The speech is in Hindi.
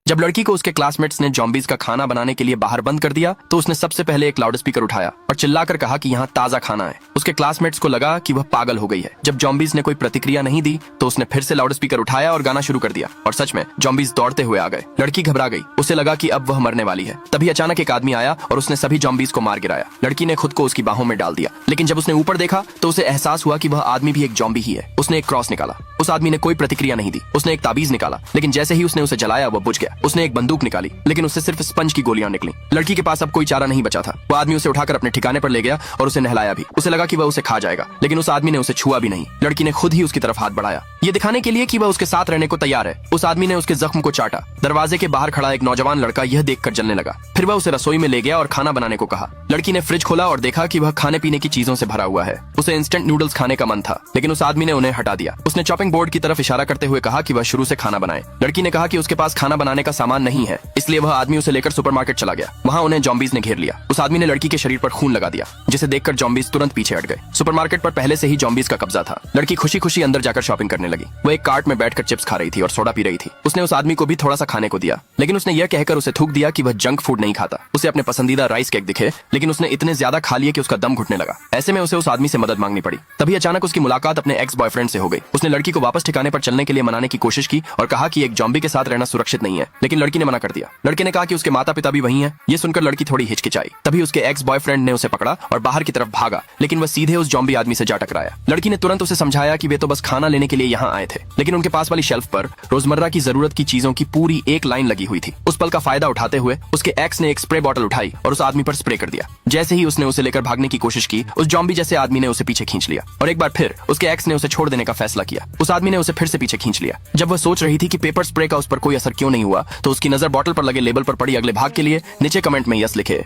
जब लड़की को उसके क्लासमेट्स ने जॉम्बीज का खाना बनाने के लिए बाहर बंद कर दिया तो उसने सबसे पहले एक लाउड स्पीकर उठाया और चिल्लाकर कहा कि यहाँ ताजा खाना है। उसके क्लासमेट्स को लगा कि वह पागल हो गई है। जब जॉम्बीज ने कोई प्रतिक्रिया नहीं दी तो उसने फिर से लाउड स्पीकर उठाया और गाना शुरू कर दिया और सच में जॉम्बीज दौड़ते हुए आ गए। लड़की घबरा गई, उसे लगा कि अब वह मरने वाली है। तभी अचानक एक आदमी आया और उसने सभी जॉम्बीज को मार गिराया। लड़की ने खुद को उसकी बाहों में डाल दिया, लेकिन जब उसने ऊपर देखा तो उसे एहसास हुआ कि वह आदमी भी एक जॉम्बी ही है। उसने एक क्रॉस निकाला। उस आदमी ने कोई प्रतिक्रिया नहीं दी। उसने एक ताबीज निकाला, लेकिन जैसे ही उसने उसे जलाया वह बुझ गया। उसने एक बंदूक निकाली, लेकिन उससे सिर्फ स्पंज की गोलियां निकली। लड़की के पास अब कोई चारा नहीं बचा था। वो आदमी उसे उठाकर अपने ठिकाने पर ले गया और उसे नहलाया भी। उसे लगा कि वह उसे खा जाएगा, लेकिन उस आदमी ने उसे छुआ भी नहीं। लड़की ने खुद ही उसकी तरफ हाथ बढ़ाया, ये दिखाने के लिए कि वह उसके साथ रहने को तैयार है। उस आदमी ने उसके जख्म को चाटा। दरवाजे के बाहर खड़ा एक नौजवान लड़का यह देखकर जलने लगा। फिर वह उसे रसोई में ले गया और खाना बनाने को कहा। लड़की ने फ्रिज खोला और देखा कि वह खाने पीने की चीजों से भरा हुआ है। उसे इंस्टेंट नूडल्स खाने का मन था, लेकिन उस आदमी ने उन्हें हटा दिया। उसने चॉपिंग बोर्ड की तरफ इशारा करते हुए कहा कि वह शुरू से खाना बनाए। लड़की ने कहा कि उसके पास खाना बनाने का सामान नहीं है, इसलिए वह आदमी उसे लेकर सुपरमार्केट चला गया। वहाँ उन्हें जॉम्बीज ने घेर लिया। उस आदमी ने लड़की के शरीर पर खून लगा दिया, जिसे देखकर जॉम्बीज तुरंत पीछे हट गए। सुपरमार्केट पर पहले से ही जॉम्बीज का कब्जा था। लड़की खुशी खुशी अंदर जाकर शॉपिंग करने लगी। वह एक कार्ट में बैठकर चिप्स खा रही थी और सोडा पी रही थी। उसने उस आदमी को भी थोड़ा सा खाने को दिया, लेकिन उसने यह कहकर उसे थूक दिया कि वह जंक फूड नहीं खाता। उसे अपने पसंदीदा राइस केक दिखे, लेकिन उसने इतने ज्यादा खा लिए कि उसका दम घुटने लगा। ऐसे में उसे उस आदमी से मदद मांगनी पड़ी। तभी अचानक उसकी मुलाकात अपने एक्स बॉयफ्रेंड से हो गई। उसने लड़की को वापस ठिकाने पर चलने के लिए मनाने की कोशिश की और कहा कि एक जॉम्बी के साथ रहना सुरक्षित नहीं है, लेकिन लड़की ने मना कर दिया। लड़के ने कहा कि उसके माता पिता भी वहीं हैं। ये सुनकर लड़की थोड़ी हिचकिचाई। तभी उसके एक्स बॉयफ्रेंड ने उसे पकड़ा और बाहर की तरफ भागा, लेकिन वह सीधे उस जॉम्बी आदमी से जा टकराया। लड़की ने तुरंत उसे समझाया कि वे तो बस खाना लेने के लिए यहाँ आए थे, लेकिन उनके पास वाली शेल्फ पर रोजमर्रा की जरूरत की चीजों की पूरी एक लाइन लगी हुई थी। उस पल का फायदा उठाते हुए उसके एक्स ने एक स्प्रे बॉटल उठाई और उस आदमी पर स्प्रे कर दिया। जैसे ही उसने उसे लेकर भागने की कोशिश की, उस जॉम्बी जैसे आदमी ने उसे पीछे खींच लिया और एक बार फिर उसके एक्स ने उसे छोड़ देने का फैसला किया। उस आदमी ने उसे फिर से पीछे खींच लिया। जब वह सोच रही थी कि पेपर स्प्रे का उस पर कोई असर क्यों नहीं हुआ, तो उसकी नजर बॉटल पर लगे लेबल पर पड़ी। अगले भाग के लिए नीचे कमेंट में यस लिखे।